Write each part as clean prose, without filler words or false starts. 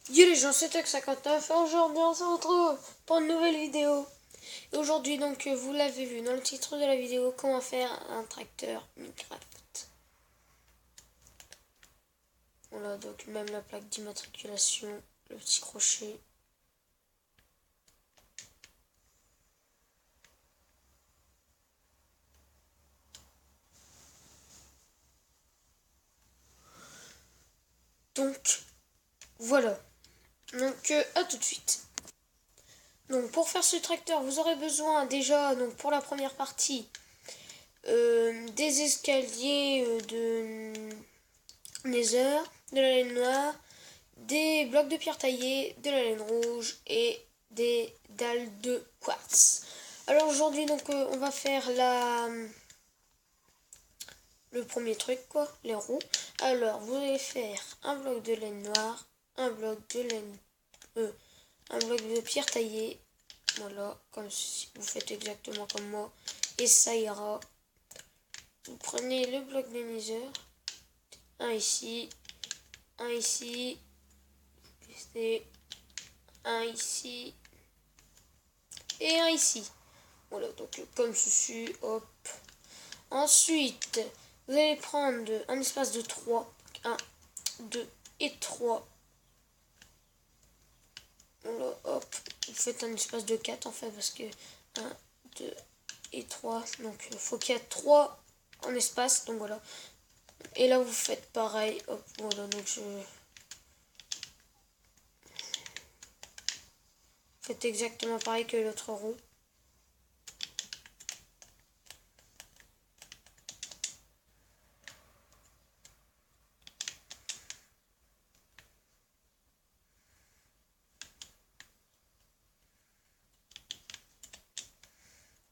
Yo les gens, c'est Tech59 et aujourd'hui on se retrouve pour une nouvelle vidéo. Et aujourd'hui donc vous l'avez vu dans le titre de la vidéo, comment faire un tracteur Minecraft. Voilà, donc même la plaque d'immatriculation, le petit crochet. Donc voilà, donc à tout de suite. Donc pour faire ce tracteur vous aurez besoin déjà, donc pour la première partie, des escaliers de Nether, de la laine noire, des blocs de pierre taillés, de la laine rouge et des dalles de quartz. Alors aujourd'hui donc on va faire le premier truc quoi, les roues. Alors vous allez faire un bloc de laine noire, un bloc de laine un bloc de pierre taillée. Voilà, comme si vous faites exactement comme moi et ça ira. Vous prenez le bloc de nether, un ici, et un ici et un ici. Voilà, donc comme ceci, hop. Ensuite, vous allez prendre un espace de 3. 1, 2 et 3. Voilà, hop. Vous faites un espace de 4 en fait, parce que 1, 2 et 3. Donc il faut qu'il y ait 3 en espace. Donc voilà. Et là, vous faites pareil. Hop, voilà, donc faites exactement pareil que l'autre roue.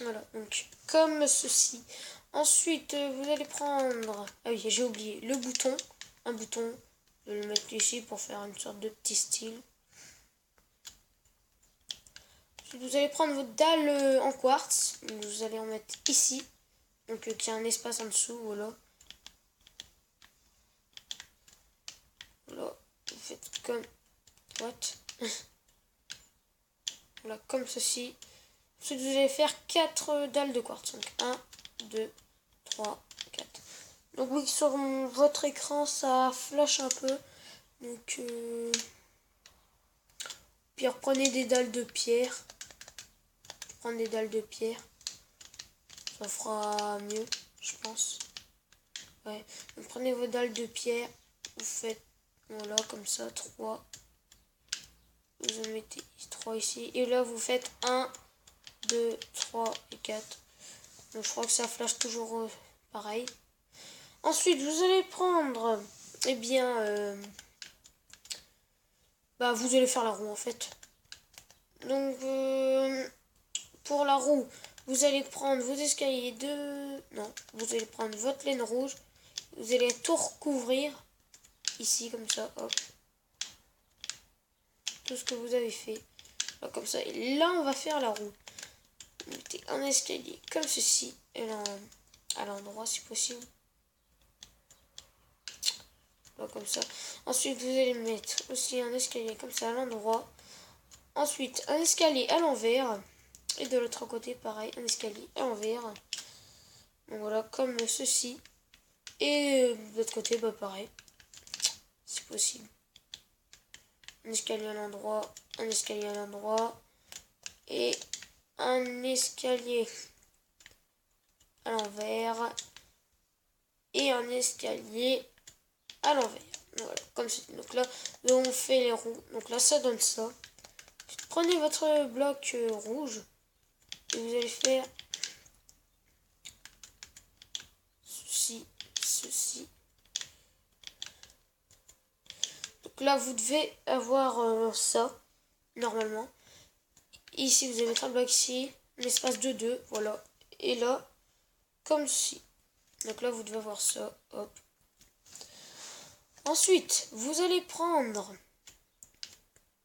Voilà, donc comme ceci. Ensuite, vous allez prendre... Ah oui, j'ai oublié le bouton. Un bouton. Je vais le mettre ici pour faire une sorte de petit style. Ensuite, vous allez prendre votre dalle en quartz. Vous allez en mettre ici. Donc, qu'il y a un espace en dessous, voilà. Voilà, vous faites comme... What? Voilà, comme ceci. Ensuite, vous allez faire 4 dalles de quartz. Donc, 1, 2, 3, 4. Donc oui, sur votre écran, ça flash un peu. Donc, puis reprenez des dalles de pierre. Prendre des dalles de pierre. Ça fera mieux, je pense. Ouais. Donc prenez vos dalles de pierre. Vous faites, voilà, comme ça, 3. Vous en mettez 3 ici. Et là, vous faites 1, 2, 3 et 4. Donc je crois que ça flash toujours pareil. Ensuite, vous allez prendre, eh bien, vous allez faire la roue en fait. Donc, pour la roue, vous allez prendre vos escaliers de... Non, vous allez prendre votre laine rouge. Vous allez tout recouvrir. Ici, comme ça, hop. Tout ce que vous avez fait. Là, comme ça. Et là, on va faire la roue. Vous mettez un escalier comme ceci. Et là, à l'endroit, si possible. Là, comme ça. Ensuite, vous allez mettre aussi un escalier comme ça à l'endroit. Ensuite, un escalier à l'envers. Et de l'autre côté, pareil, un escalier à l'envers. Donc voilà, comme ceci. Et de l'autre côté, pareil. Si possible. Un escalier à l'endroit, un escalier à l'endroit. Et un escalier à l'envers. Et un escalier à l'envers. Voilà, comme ceci. Donc là, on fait les roues. Donc là, ça donne ça. Prenez votre bloc rouge. Et vous allez faire ceci, ceci. Donc là, vous devez avoir ça, normalement. Ici, vous allez mettre un bloc ici, un espace de 2, voilà. Et là, comme ceci. Donc là, vous devez avoir ça, hop. Ensuite, vous allez prendre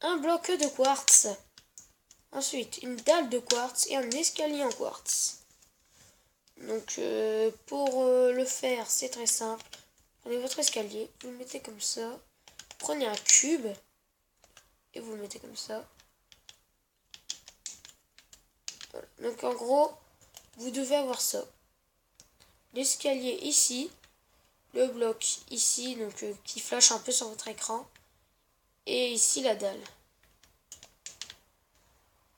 un bloc de quartz. Ensuite, une dalle de quartz et un escalier en quartz. Donc, pour le faire, c'est très simple. Prenez votre escalier, vous le mettez comme ça. Prenez un cube. et vous mettez comme ça. Voilà. Donc en gros, vous devez avoir ça. L'escalier ici, le bloc ici, donc qui flash un peu sur votre écran, et ici la dalle.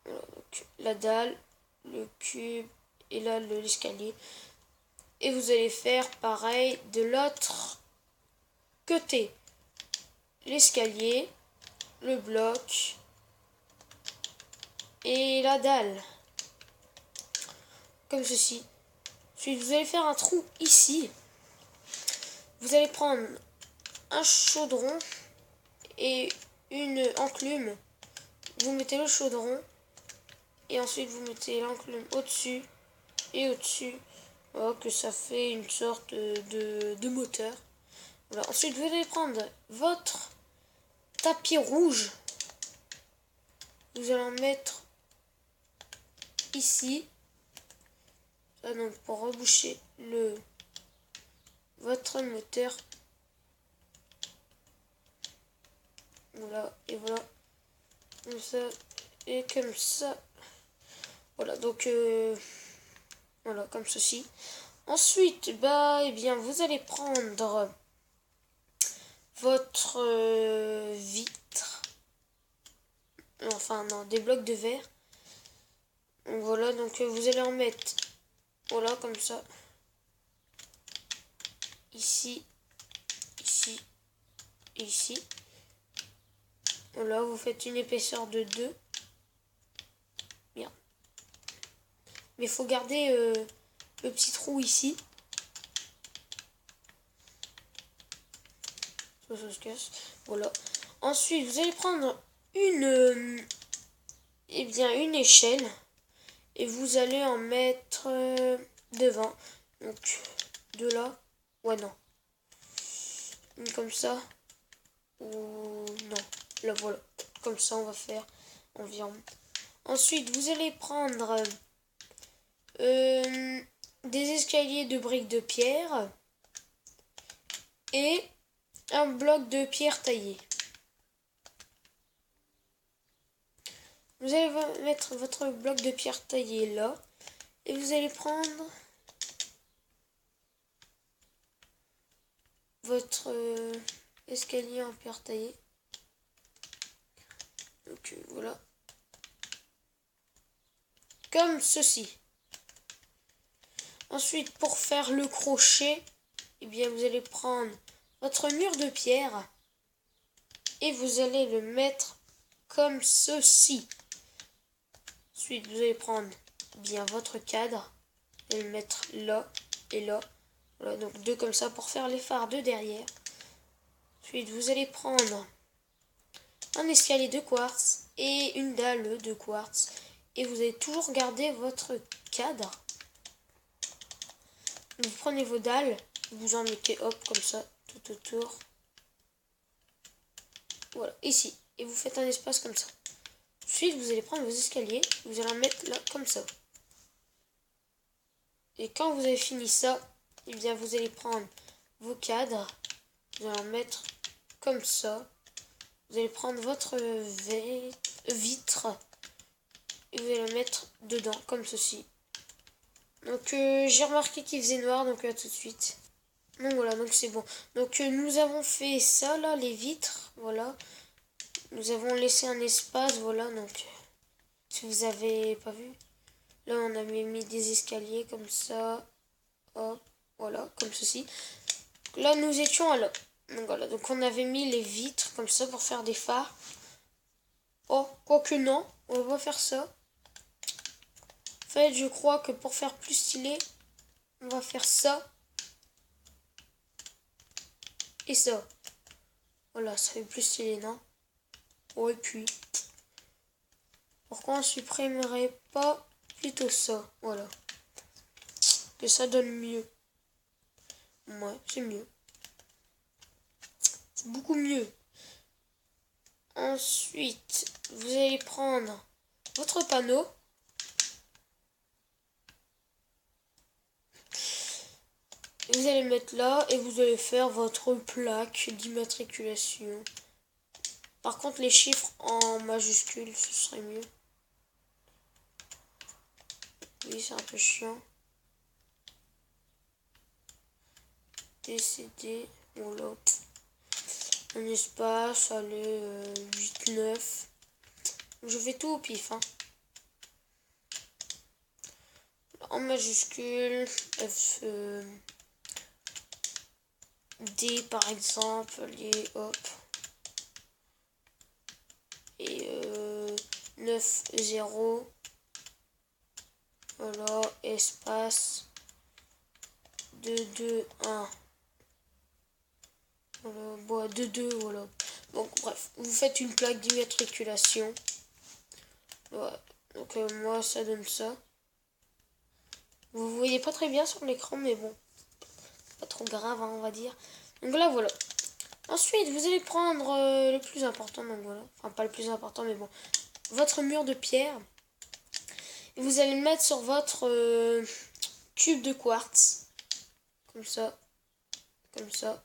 Voilà, donc la dalle, le cube, et là l'escalier. Et vous allez faire pareil de l'autre côté. L'escalier, le bloc et la dalle. Comme ceci. Ensuite, vous allez faire un trou ici. Vous allez prendre un chaudron et une enclume. Vous mettez le chaudron et ensuite vous mettez l'enclume au-dessus et au-dessus. Voilà, que ça fait une sorte de moteur. Voilà. Ensuite, vous allez prendre votre tapis rouge. Vous allez en mettre ici. Ça, donc pour reboucher votre moteur. Voilà, et voilà. Comme ça, et comme ça. Voilà, donc voilà, comme ceci. Ensuite, bah, eh bien, vous allez prendre votre vitre. Enfin, non, des blocs de verre. Donc, voilà, donc vous allez en mettre, voilà, comme ça. Ici, ici, et ici. Voilà, vous faites une épaisseur de 2. Bien. Mais il faut garder le petit trou ici. Ça se casse. Voilà. Ensuite, vous allez prendre une échelle. Et vous allez en mettre devant. Donc, de là. Ouais, non. Une comme ça. Ou non. Là, voilà. Comme ça, on va faire environ. Ensuite, vous allez prendre des escaliers de briques de pierre et un bloc de pierre taillé. Vous allez mettre votre bloc de pierre taillé là et vous allez prendre votre escalier en pierre taillée. Donc voilà. Comme ceci. Ensuite, pour faire le crochet, eh bien, vous allez prendre votre mur de pierre et vous allez le mettre comme ceci. Ensuite, vous allez prendre bien votre cadre et le mettre là et là. Voilà, donc deux comme ça pour faire les phares de derrière. Ensuite, vous allez prendre un escalier de quartz et une dalle de quartz. Et vous allez toujours garder votre cadre. Vous prenez vos dalles, vous en mettez hop comme ça tout autour. Voilà, ici. Et vous faites un espace comme ça. Ensuite, vous allez prendre vos escaliers, vous allez en mettre là comme ça. Et quand vous avez fini ça, eh bien vous allez prendre vos cadres, vous allez en mettre comme ça. Vous allez prendre votre vitre et vous allez la mettre dedans comme ceci. Donc j'ai remarqué qu'il faisait noir, donc tout de suite. Donc voilà, donc c'est bon. Donc nous avons fait ça là, les vitres, voilà. Nous avons laissé un espace, voilà, donc si vous avez pas vu. Là on avait mis des escaliers comme ça. Hop, voilà, comme ceci. Là nous étions à là. Donc voilà, donc on avait mis les vitres comme ça pour faire des phares. Oh, quoique non, on va pas faire ça. En fait, je crois que pour faire plus stylé, on va faire ça. Et ça. Voilà, ça fait plus stylé, non? Oh, et puis, pourquoi on supprimerait pas plutôt ça? Voilà. Que ça donne mieux. Ouais, c'est mieux. C'est beaucoup mieux. Ensuite, vous allez prendre votre panneau. Vous allez le mettre là et vous allez faire votre plaque d'immatriculation. Par contre, les chiffres en majuscules, ce serait mieux. Oui, c'est un peu chiant. TCD, voilà. Un espace, allez, 8, 9. Je fais tout au pif, hein. En majuscule, F, D par exemple, allez, hop. Et 9, 0. Voilà, espace 2, 2, 1. Voilà, bon, 2, 2, voilà. Donc, bref, vous faites une plaque d'immatriculation. Voilà. Donc, moi, ça donne ça. Vous voyez pas très bien sur l'écran, mais bon, pas trop grave, hein, on va dire. Donc là, voilà. Ensuite, vous allez prendre le plus important, donc voilà. Enfin, pas le plus important, mais bon. Votre mur de pierre. Et vous allez le mettre sur votre cube de quartz. Comme ça. Comme ça.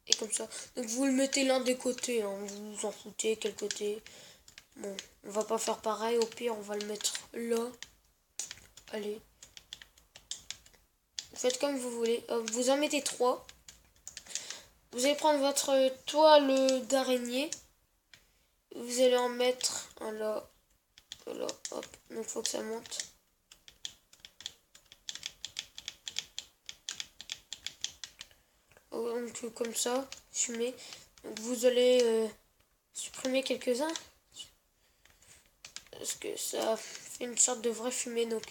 Et comme ça. Donc vous le mettez l'un des côtés, hein. Vous vous en foutez, quel côté. Bon, on va pas faire pareil. Au pire, on va le mettre là. Allez. Vous faites comme vous voulez. Hop, vous en mettez 3. Vous allez prendre votre toile d'araignée. Vous allez en mettre un là. Là, hop. Donc il faut que ça monte. Donc comme ça, fumée. Donc vous allez supprimer quelques-uns. Parce que ça fait une sorte de vraie fumée. Donc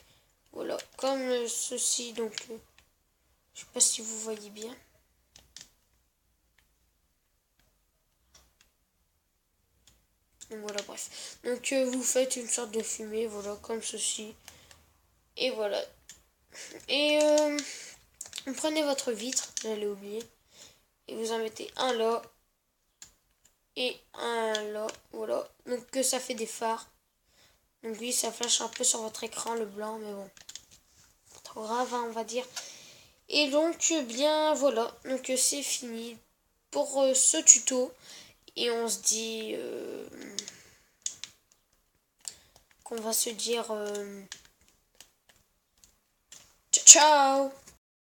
voilà, comme ceci. Donc je sais pas si vous voyez bien. Donc voilà, bref. Donc vous faites une sorte de fumée, voilà, comme ceci. Et voilà. Et vous prenez votre vitre, j'allais oublier. Et vous en mettez un là. Et un là, voilà. Donc que ça fait des phares. Donc oui, ça flash un peu sur votre écran, le blanc, mais bon. Pas trop grave, hein, on va dire. Et donc, bien, voilà. Donc c'est fini pour ce tuto. Et on se dit qu'on va se dire ciao ciao.